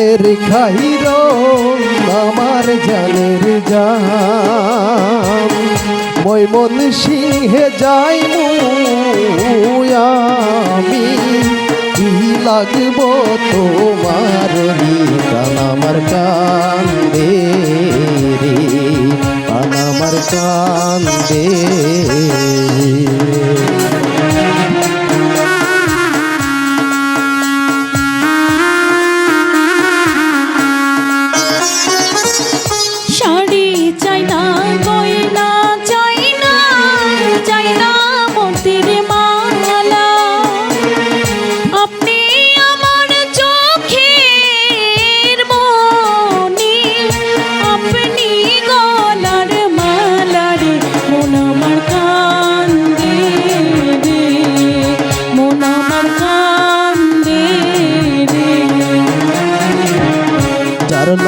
প্রাণের খাইর আমার জানের জান ময়মন সিংহে যাই আমি কি লাগব তোমার প্রাণ আমার কান্দে রে প্রাণ আমার কান্দে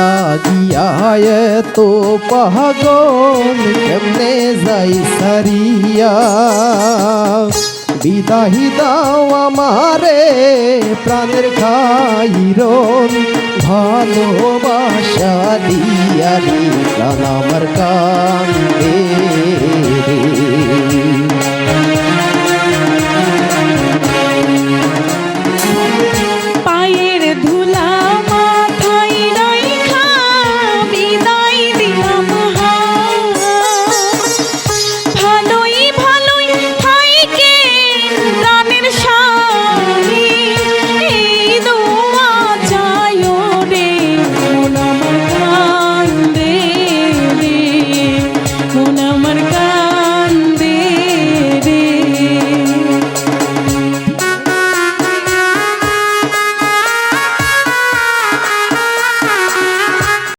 লাগিয়া তো পাগল কেমনে যাই সারিয়া বিদাহি দাও আমারে প্রাণের খাইরন ভালোবাসা দিয়া রে প্রাণ আমার কান্দে